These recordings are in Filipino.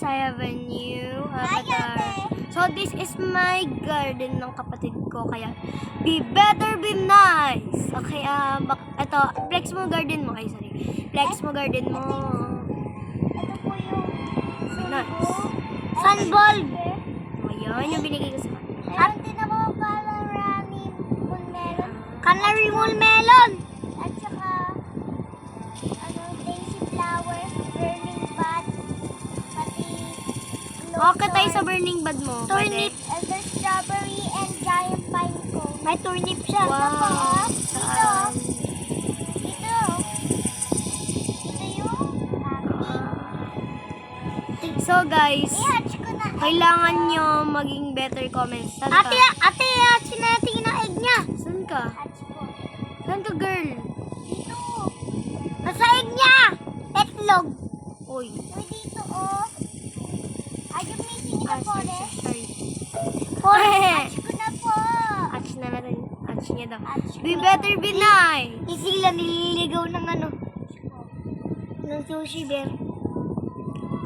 I have a new avatar. So this is my garden ng kapatid ko. Kaya be better, be nice. Okay, ito, flex mo garden mo. Ay, sorry. Flex mo garden mo. Ito po yung Nice. sunbulb. Ayan, yung binigay ko sa kanya. Meron din ako canary melon. Canary melon. At saka, daisy flower, burning bud, pati Okay tayo sa burning bud mo. turnip, the strawberry, and giant pine cone. May turnip siya. Wow. Ito po, dito. Saan? Dito. Ito yung So guys, i-hatch ko na. kailangan nyo maging better comments. Saan ka? Ate, hatch natin yung egg niya. Saan ka? Hatch ko. Saan ka, girl? Dito. Nasa egg niya. Etlog. Uy. Uy, dito, oh. Are you missing in the forest? Sorry. Forest, hatch ko na po. Hatch na natin. Hatch niya daw. Hatch ko Be na. better, be nice. Sila nililigaw ng ng sushi bear.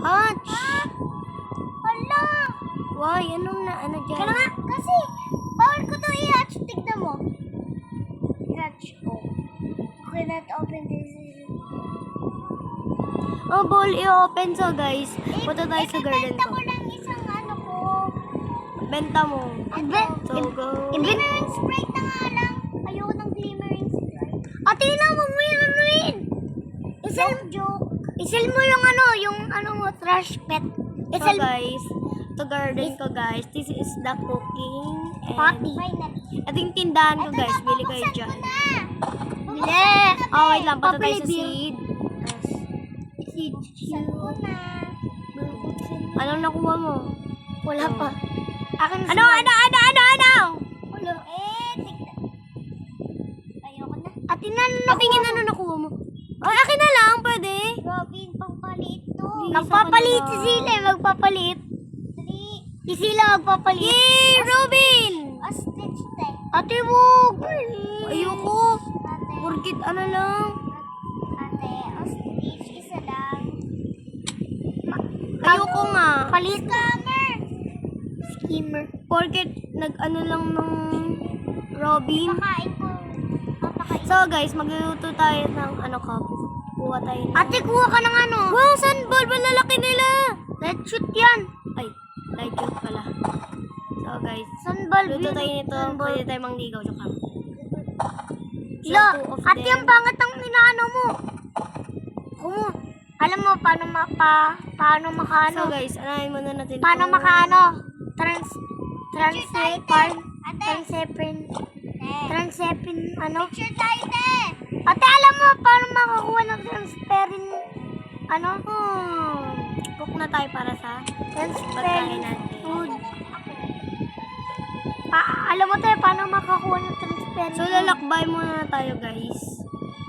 Hatch. Hala! Why? Anong ano dyan? Kaya nga, kasi bawal ko to i-hatch. Tignan mo. I-hatch ko. Okay, let's open this. Oh, ball i-open. So guys, punta tayo sa garden Ibenta ko. ko lang isang ko. Benta mo. So go. Glimmering Sprite na nga lang. Ayoko ng glimmering Sprite. Ate na, wag mo yung anuin. Joke. Isel mo yung mo, trash pet. So guys, ito garden ko guys. This is the cooking. Potty. And ito yung tindahan ko guys. Bili kayo dyan. Bili. Oh, wait lang. Punta tayo sa Papalibil. seed. Seed. Saan ko na? Anong nakuha mo? Wala pa. Akin Ano? Wala. Tignan. Ayoko na. Ate na, Patingin ano nakuha mo? Ay, akin na lang. Pwede. Robin, pangpalit to. Magpapalit si Sila, magpapalit. Si Sila magpapalit. Yay, Robin! Ostrich tech. Ate mo. Ayoko. Ate, Porkit ano lang. ostrich, isa lang. Ayoko nga. Palit. Skimmer. Porkit nag-ano lang ng Robin. Pakain ko. Papakain. So guys, magluluto tayo ng kuha tayo ng... Ate, kuha ka ng ano? Wow, sunball! Malalaki nila! Let's shoot yan. Ay, light shoot pala. So guys, Sunball. luto tayo nito. Pwede tayo mangligaw. Tsaka. Lo, two of ate, them. ang pangit ang inaano mo. Kumo. Alam mo, paano makaano? So guys, anahin muna natin. Paano ito. makaano? Transepin, ano? Picture tayo, te! Ate, alam mo, paano makakuha ng transparent, Cook na tayo para sa pagkain transparent natin. food. Alam mo, te, paano makakuha ng transparent So lalakbay muna tayo guys.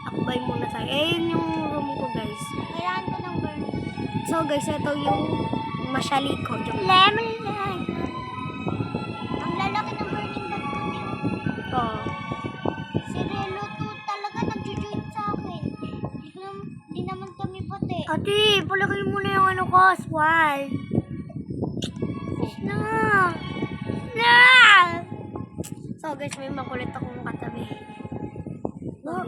Lakbay muna tayo. Yun yung room ko guys. Kailangan ko ng burn. So guys, ito yung masyali ko. Lemon lime. Ang lalaki ng burning bag ko, te. Oh. Si Relo to talaga nag-join sa akin. Di naman kami pati. Ate, palagay mo na yung ko, swal. Na. So guys, may makulit akong katabi. Oh,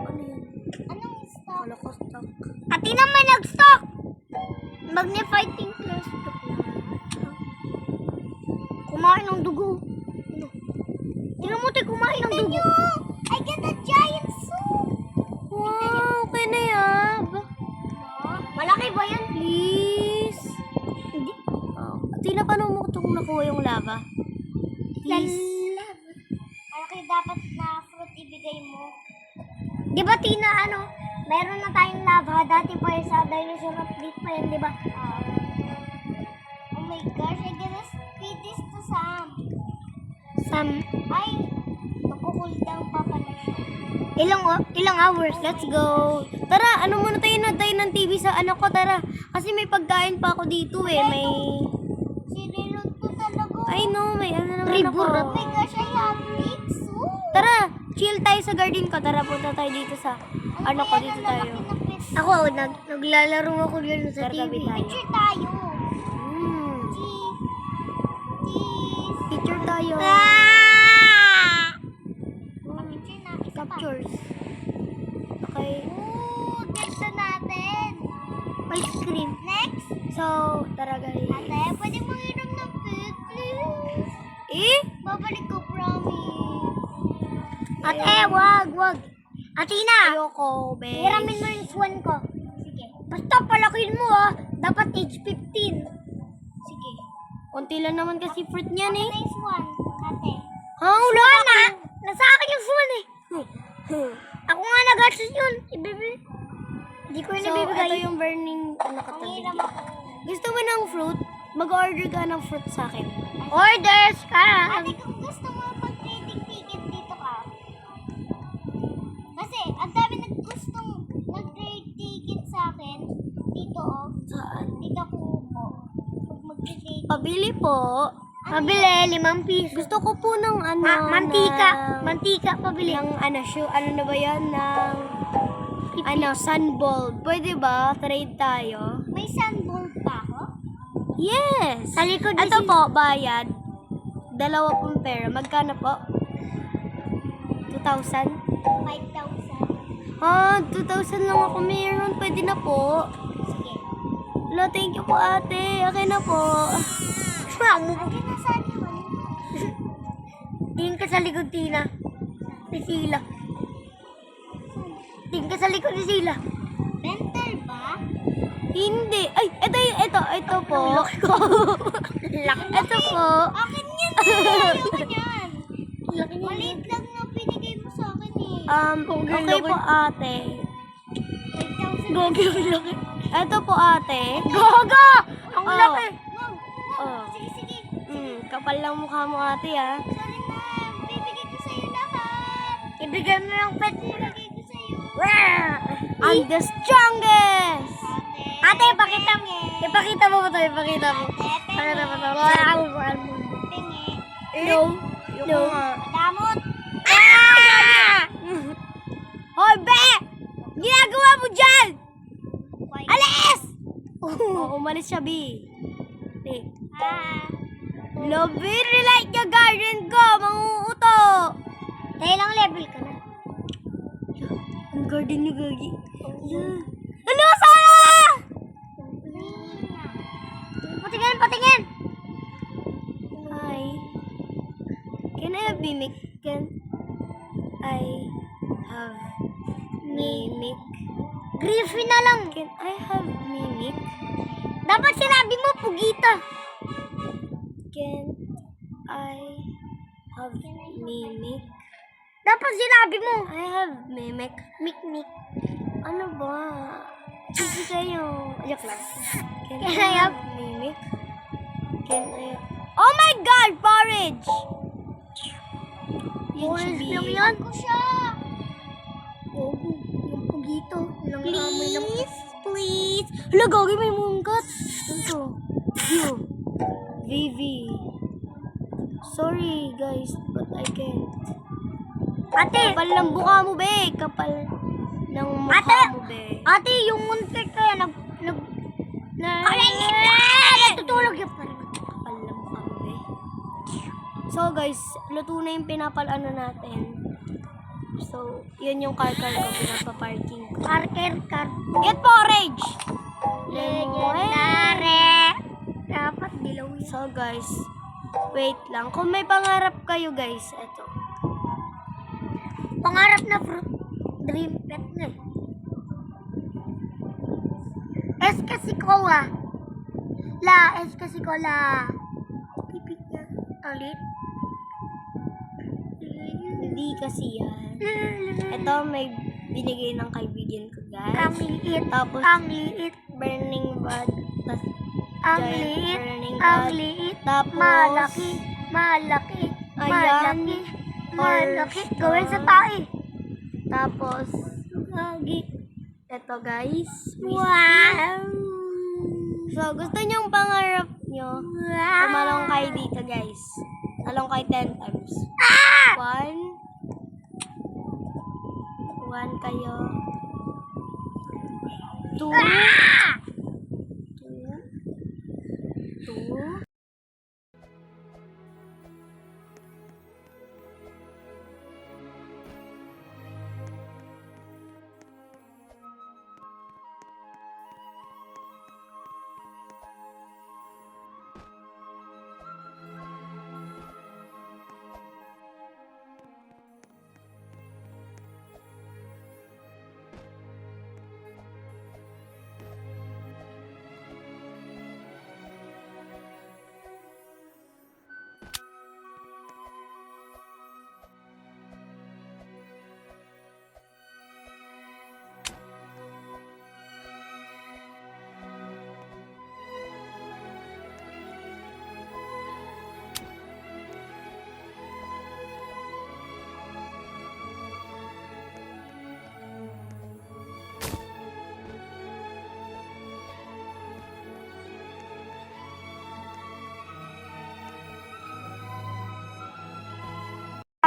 Ano yun? anong stock? Wala ko stock. Ate naman nag-stock. Magni-fighting class to. Kumain ng dugo. Tingnan mo, te, kumain ng dugo. I get a giant soup. Wow, okay na yan. Malaki ba yan? Please. Hindi. Tina, paano mo itong nakuha yung lava? Please. Malaki dapat na fruit ibigay mo. Di ba, Tina, meron na tayong lava. Dati pa yung sa dinosaur update pa yan, di ba? Oh my gosh, I gotta feed this to Sam. Sam. Ay, magkukul down pa pala siya. Ilang hours? Let's go. Tara, muna tayo na tayo ng TV sa ko, tara. Kasi may pagkain pa ako dito eh. May... Si Relo to talaga. I know, may naman ako. Oh my gosh, I have big soup. Tara, chill tayo sa garden ko. Tara, punta tayo dito sa... dito tayo. Ako, naglalaro ako dyan sa Tara, tabi TV. tayo. Picture tayo. Hmm. Cheese. Picture tayo. Picture na. Isa pa. Captures. Okay. Ooh, next na natin. Ice cream. Next. So, tara guys. Ate, pwede mong inom ng food, please? Eh? Babalik ko, promise. Ate, wag. Atina, Ayoko, be. hiramin mo yung swan ko. Sige. Basta palakin mo dapat age 15. Sige. Konti lang naman kasi fruit niyan eh. Ano yung swan, ate? Ha? Wala Swan ka. Nasa akin yung swan eh. Ako nga nag-access yun. Hindi ko yun So, nabibigay. ito yung burning ano Ang katabi. hiram ako. Gusto mo ng fruit? Mag-order ka ng fruit sa akin. Orders ka. Ate, kung gusto mo mag-trading ticket dito ka. Kasi, ang dami nag-gustong nag-trade ticket sa akin. Dito, Saan? Dito ako upo. Pag mag-trade. Pabili po. Pabili, 5 piso. Gusto ko po ng ano. Mantika. ng- Mantika, pabili. ng ano, ano na ba yan? Ng ano, sunball. Pwede ba? Trade tayo. May sunball pa ako? Yes! Sa likod Ito po, bayad. 2 pong pera. Magkano po? 2,000? 5,000. Ah, 2,000 lang ako meron. Pwede na po. Sige. Hello, thank you po ate. Okay na po. Akin na saan yun? Tingin ka sa likod, Tina. Ni Sila. Tingin ka sa likod ni Sila. Mental ba? Hindi. Ay, ito po. Laki Ito po. Akin yan eh. Ayoko yan. Maliit lang na binigay mo sa akin eh. Okay po ate. 5,000. Gogi, ang laki. Ito po ate. Gogo! Ang Oh. laki. Oh. Sige. Kapal lang mukha mo ate ah. Sorry na. Bibigay ko sa'yo lahat. Ibigay mo yung pet. Ibigay ko sa'yo. I'm the strongest! Ate, ipakita mo. Ipakita mo ba ito? Ipakita mo. Pakita mo ito. Pingi. No. No. Damot. Hoy, be! Ginagawa mo dyan! Alis! Oo, umalis siya, B. Love it, relight yung garden ko, manguuto! Tayo lang level ka na. Ang garden ni Gagi. Ano, Sarah? Patingin! Hi. Can I have mimic? Can I have mimic? Griffin na lang. Can I have mimic? Dapat sinabi mo, Pugita. Can I have mimic? Dapat sinabi mo. I have mimic. Mikmik. Ano ba? Sige kayo. Ayak lang. Can Can I I have mimic? Can I... Oh my God! Porridge! Yun Orange should be... lang yan. Ako siya. Gogo. Yung Pugito. Ilang amoy ng... Please! Hala, Gagi, may mungkat. Ito. You. Vivi. Sorry, guys, but I can't. Ate! Kapal ng mukha mo, be. Kapal ng mukha Ate! mo, be. Ate, yung muntik kaya natutulog yung parang. Kapal ng mukha mo, be. So, guys, luto na yung pinapal-ano natin. So, yun yung car-car ko, pinapaparking ko. Car. Get porridge! Legendary. Dapat dilaw yun. So, guys, wait lang. Kung may pangarap kayo, guys, eto. Pangarap na fruit. Dream pet na. S kasi kola. S kasi kola. Pipit na. Ulit. Hindi kasi yan. Ito, may binigay ng kaibigan ko, guys. Ang liit. Tapos, Ang liit. burning bud. Tas, Ang giant liit. burning Ang bud. liit. Tapos, Malaki. Malaki. Ayan. Malaki. Or, Malaki. Gawin sa tae. Tapos, lagi. Ito, guys. Wow. So, gusto niyong pangarap niyo, tumalong kayo dito, guys. Talong kayo 10 times. Ah! 1 kayo. 2, Ah! 2.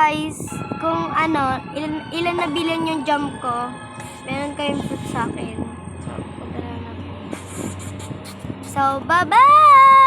Guys, kung ano, ilan na bilan yung jump ko, meron kayong fruit sa akin. So, punta na natin. So, bye-bye!